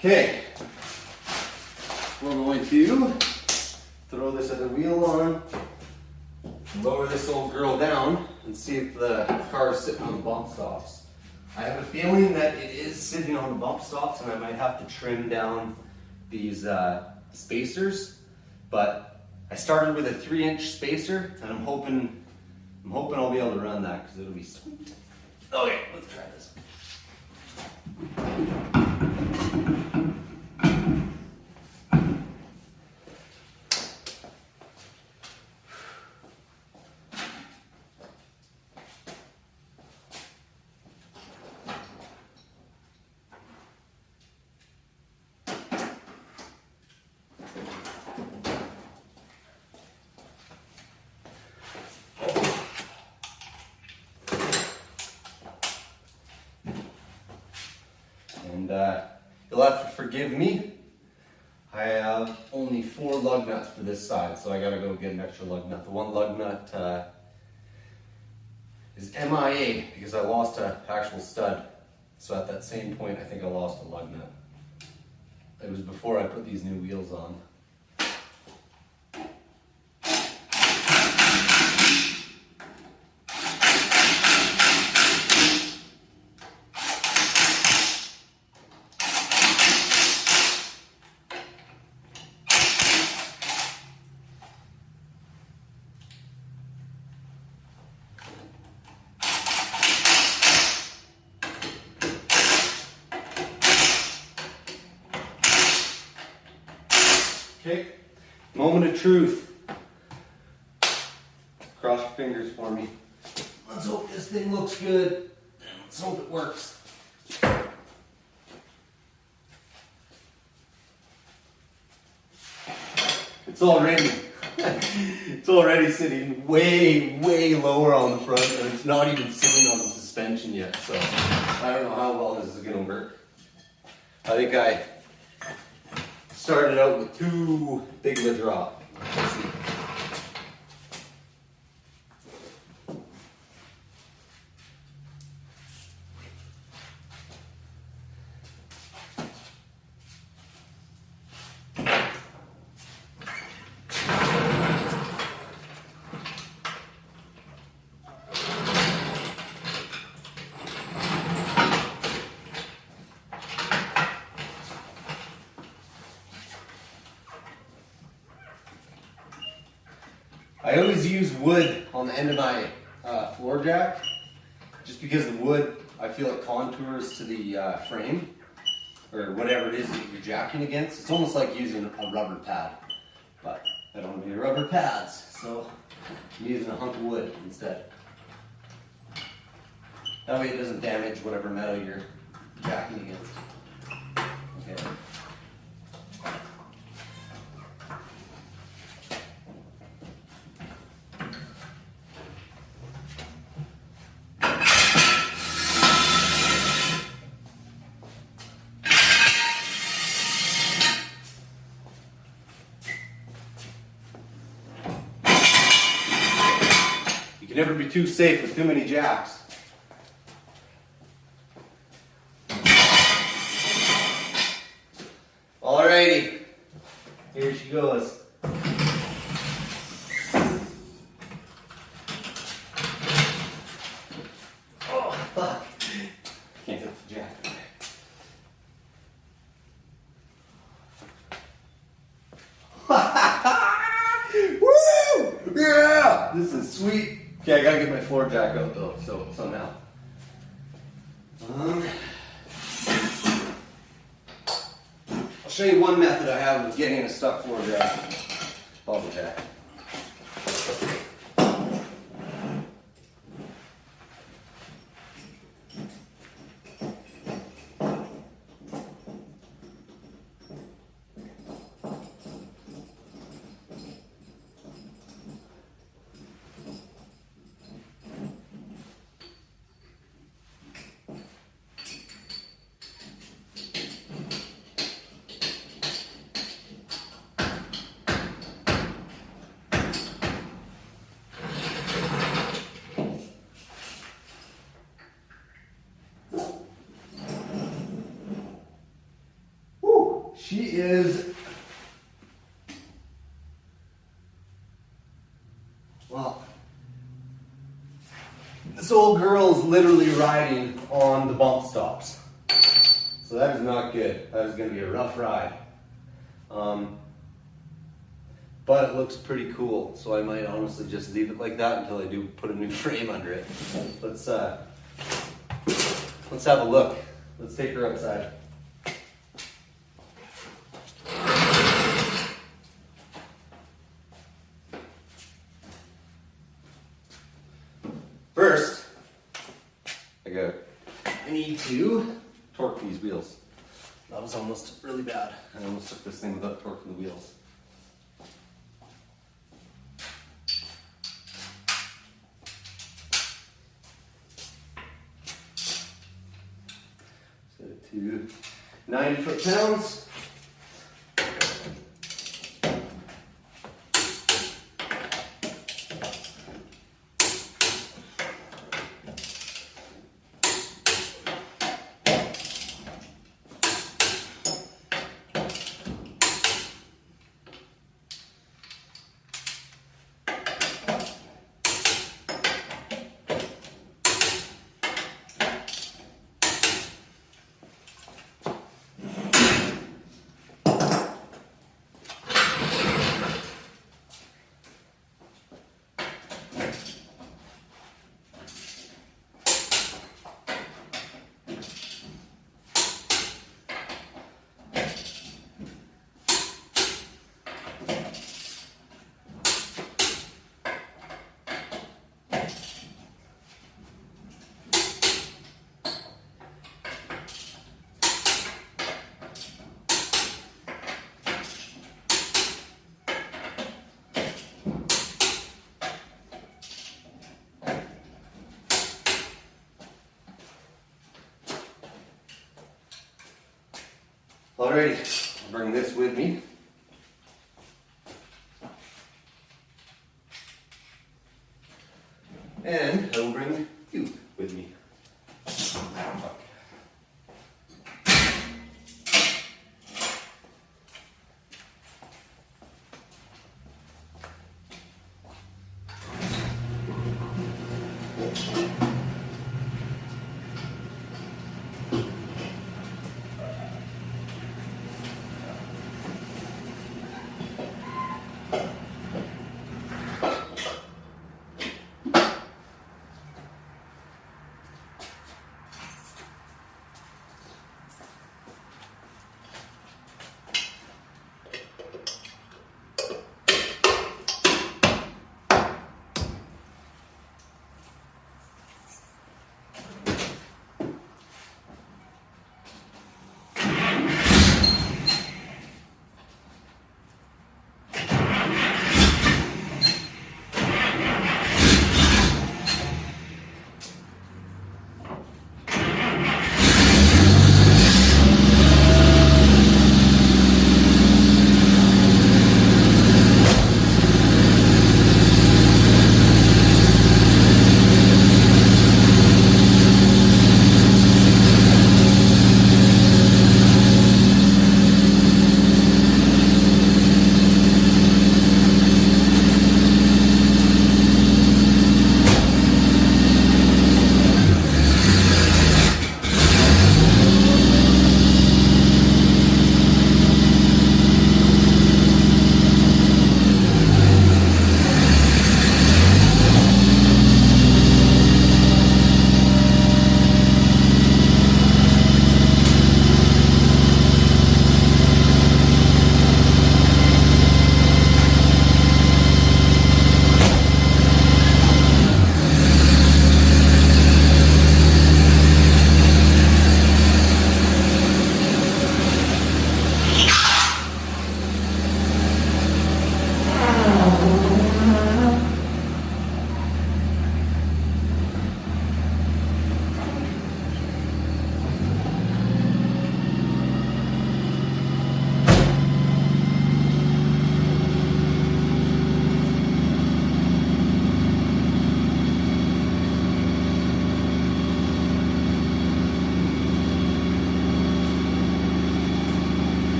Okay, we're going to throw this other wheel on, lower this old girl down, and see if the car is sitting on the bump stops. I have a feeling that it is sitting on the bump stops, and I might have to trim down these spacers. But I started with a 3-inch spacer, and I'm hoping I'll be able to run that because it'll be sweet. Okay, let's try this. And you'll have to forgive me. I have only 4 lug nuts for this side, so I gotta go get an extra lug nut. The one lug nut is MIA because I lost an actual stud. So at that same point, I think I lost a lug nut. It was before I put these new wheels on. Okay, moment of truth. Cross your fingers for me. Let's hope this thing looks good. Let's hope it works. It's already sitting way lower on the front, and it's not even sitting on the suspension yet. So I don't know how well this is gonna work. I think I started out with too big of a drop. Let's see. I always use wood on the end of my floor jack, just because the wood, I feel it contours to the frame, or whatever it is that you're jacking against. It's almost like using a rubber pad, but I don't have any rubber pads, so I'm using a hunk of wood instead. That way it doesn't damage whatever metal you're jacking against. Okay. Never be too safe with too many jacks. Alrighty, here she goes. Oh, fuck. Can't get the jack. Woo! Yeah! This is sweet. Okay, I gotta get my floor jack out though, so somehow. I'll show you one method I have of getting a stuck floor jack. Bubble jack. She is, well, this old girl is literally riding on the bump stops. So that is not good. That is going to be a rough ride. But it looks pretty cool, so I might honestly just leave it like that until I do put a new frame under it. Let's have a look. Let's take her outside. First, I need to torque these wheels. That was almost really bad. I almost took this thing without torquing the wheels. Set it to 90 foot-pounds. Alrighty, I'll bring this with me. And I will bring you with me.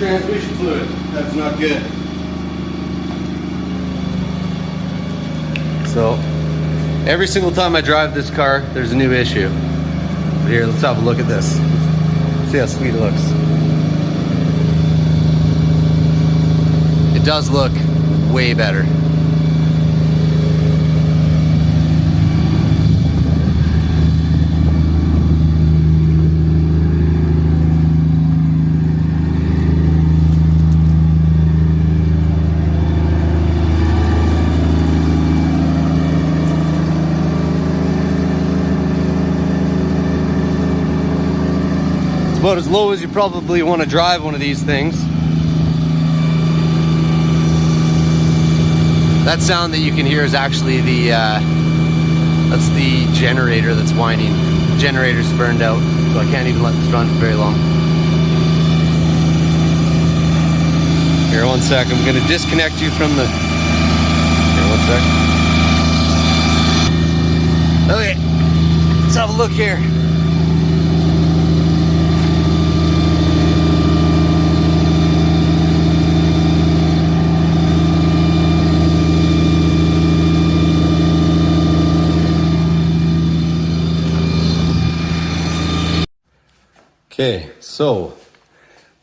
transmission fluid. That's not good. So, every single time I drive this car, there's a new issue. But here, let's have a look at this. See how sweet it looks. It does look way better. About as low as you probably want to drive one of these things. That sound that you can hear is actually the that's the generator that's whining. The generator's burned out, so I can't even let this run for very long. Here, one sec. I'm going to disconnect you from the. Here, one sec. Okay, let's have a look here. Okay, so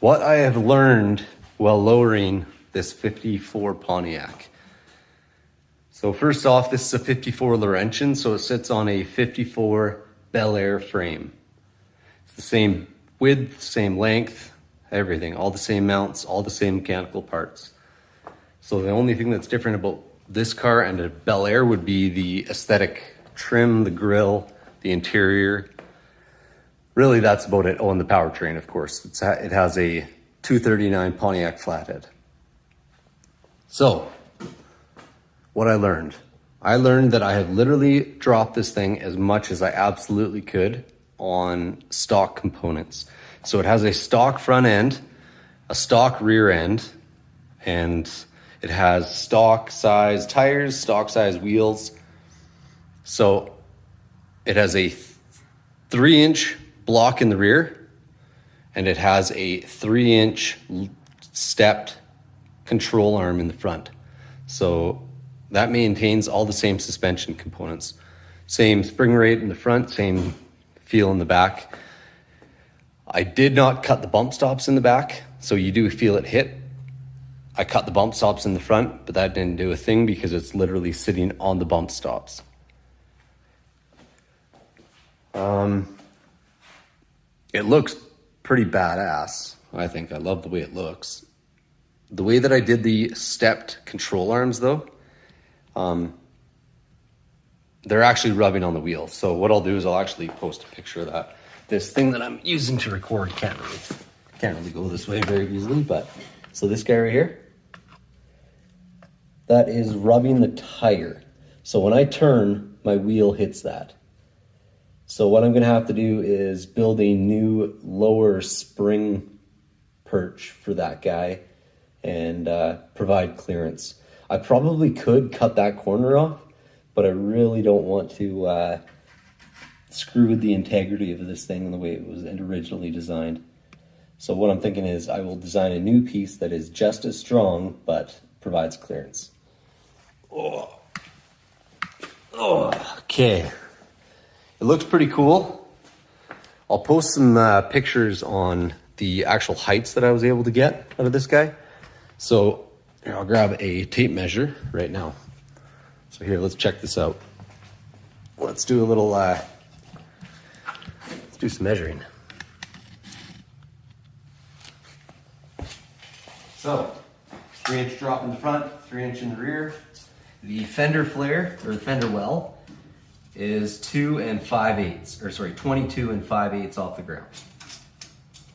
what I have learned while lowering this 54 Pontiac. So first off, this is a 54 Laurentian, so it sits on a 54 Bel-Air frame. It's the same width, same length, everything, all the same mounts, all the same mechanical parts. So the only thing that's different about this car and a Bel-Air would be the aesthetic trim, the grille, the interior. Really, that's about it. Oh, and the powertrain, of course. It has a 239 Pontiac flathead. So, what I learned that I have literally dropped this thing as much as I absolutely could on stock components. So it has a stock front end, a stock rear end, and it has stock size tires, stock size wheels. So it has a 3-inch block in the rear, and it has a 3-inch stepped control arm in the front. So that maintains all the same suspension components. Same spring rate in the front, same feel in the back. I did not cut the bump stops in the back, so you do feel it hit. I cut the bump stops in the front, but that didn't do a thing because it's literally sitting on the bump stops. It looks pretty badass. I think I love the way it looks. The way that I did the stepped control arms though, they're actually rubbing on the wheel. So what I'll do is I'll actually post a picture of that. This thing that I'm using to record can't really go this way very easily, but so this guy right here, that is rubbing the tire. So when I turn, my wheel hits that. So what I'm gonna have to do is build a new lower spring perch for that guy and provide clearance. I probably could cut that corner off, but I really don't want to screw with the integrity of this thing and the way it was originally designed. So what I'm thinking is I will design a new piece that is just as strong, but provides clearance. Okay. It looks pretty cool. I'll post some pictures on the actual heights that I was able to get out of this guy. So here, I'll grab a tape measure right now. So here, let's check this out. Let's do a little, let's do some measuring. So, 3-inch drop in the front, 3-inch in the rear. The fender flare, or the fender well, is 22 and 5/8 off the ground.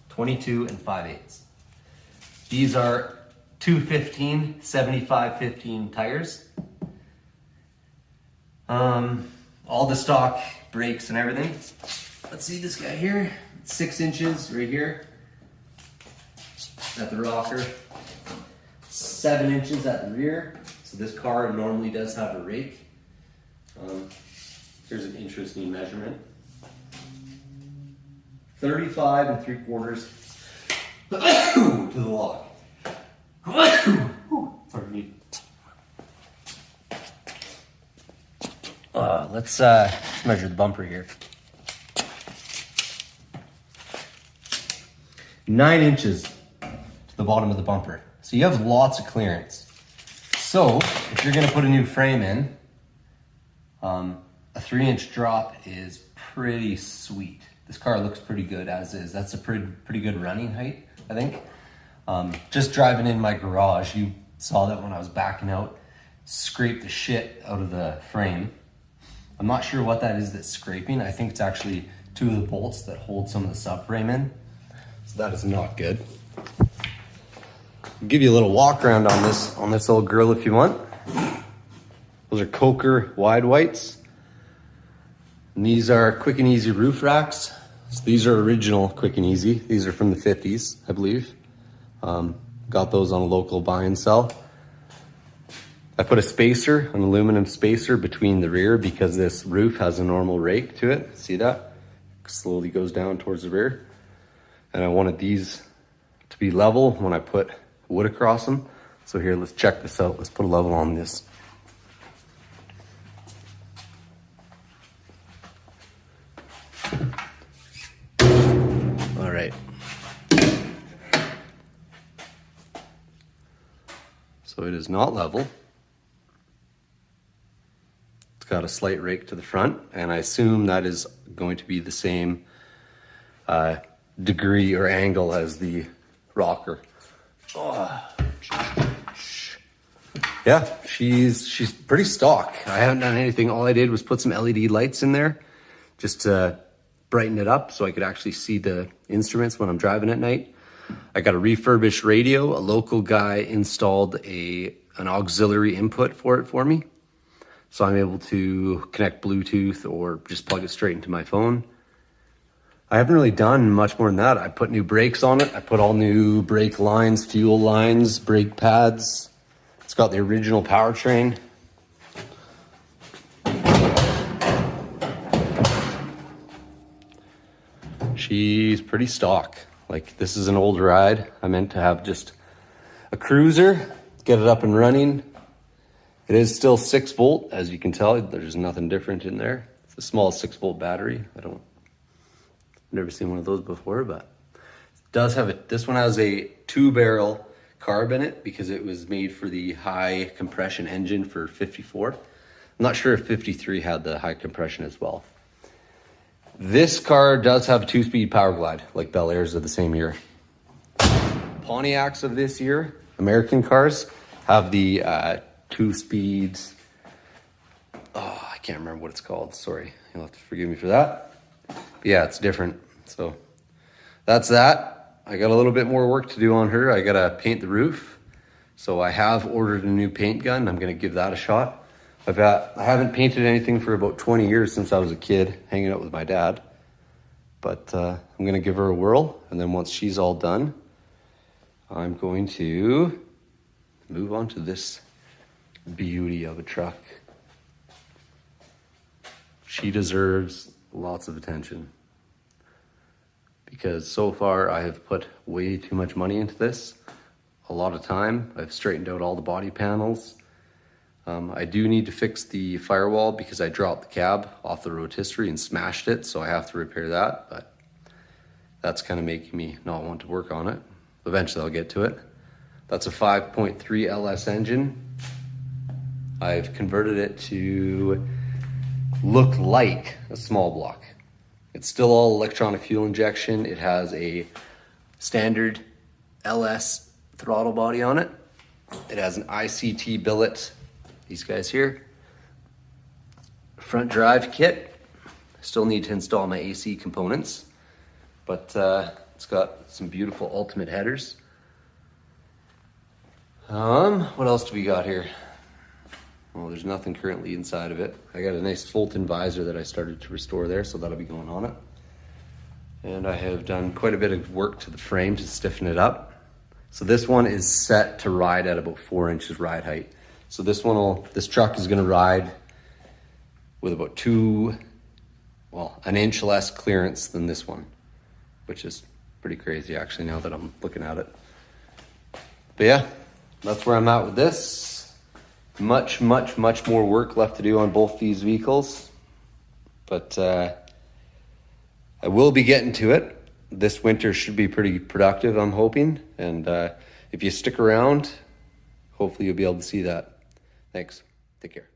22 and 5/8. These are 215 75/15 tires. All the stock brakes and everything. Let's see this guy here. 6 inches right here at the rocker. 7 inches at the rear. So this car normally does have a rake. Here's an interesting measurement. 35 3/4 to the lock. Pardon me. Let's measure the bumper here. 9 inches to the bottom of the bumper. So you have lots of clearance. So if you're gonna put a new frame in, a 3-inch drop is pretty sweet. This car looks pretty good as is. That's a pretty good running height, I think. Just driving in my garage, you saw that when I was backing out, scraped the shit out of the frame. I'm not sure what that is that's scraping. I think it's actually 2 of the bolts that hold some of the subframe in. So that is not good. I'll give you a little walk around on this old girl if you want. Those are Coker wide whites. And these are quick and easy roof racks. So these are original quick and easy. These are from the 50s, I believe. Got those on a local buy and sell. I put a spacer, an aluminum spacer between the rear because this roof has a normal rake to it. See that? Slowly goes down towards the rear. And I wanted these to be level when I put wood across them. So here, let's check this out. Let's put a level on this. All right. So it is not level. It's got a slight rake to the front, and I assume that is going to be the same degree or angle as the rocker. Oh. Yeah, she's pretty stock. I haven't done anything. All I did was put some LED lights in there just to brighten it up so I could actually see the instruments when I'm driving at night. I got a refurbished radio. A local guy installed an auxiliary input for me. So I'm able to connect Bluetooth or just plug it straight into my phone. I haven't really done much more than that. I put new brakes on it. I put all new brake lines, fuel lines, brake pads. It's got the original powertrain. She's pretty stock. Like, this is an old ride. I meant to have just a cruiser, get it up and running. It is still 6 volt, as you can tell. There's nothing different in there. It's a small 6 volt battery. I've never seen one of those before, but it does have it. This one has a 2-barrel carb in it because it was made for the high compression engine for 54. I'm not sure if 53 had the high compression as well. This car does have a 2-speed power glide, like Bel-Airs of the same year. Pontiacs of this year, American cars, have the 2 speeds. Oh, I can't remember what it's called. Sorry, you'll have to forgive me for that. But yeah, it's different. So that's that. I got a little bit more work to do on her. I gotta paint the roof. So I have ordered a new paint gun. I'm gonna give that a shot. I haven't painted anything for about 20 years since I was a kid, hanging out with my dad. But I'm gonna give her a whirl, and then once she's all done, I'm going to move on to this beauty of a truck. She deserves lots of attention because so far I have put way too much money into this, a lot of time. I've straightened out all the body panels. I do need to fix the firewall because I dropped the cab off the rotisserie and smashed it, so I have to repair that, but that's kind of making me not want to work on it. Eventually I'll get to it. That's a 5.3 LS engine. I've converted it to look like a small block. It's still all electronic fuel injection. It has a standard LS throttle body on it. It has an ICT billet, these guys here. Front drive kit. Still need to install my AC components, but it's got some beautiful ultimate headers. What else do we got here? Well, there's nothing currently inside of it. I got a nice Fulton visor that I started to restore there, so that'll be going on it. And I have done quite a bit of work to the frame to stiffen it up. So this one is set to ride at about 4 inches ride height. So this truck is gonna ride with about an inch less clearance than this one, which is Pretty crazy actually now that I'm looking at it. But yeah, that's where I'm at with this. Much more work left to do on both these vehicles. But I will be getting to it. This winter should be pretty productive, I'm hoping. And if you stick around, hopefully you'll be able to see that. Thanks. Take care.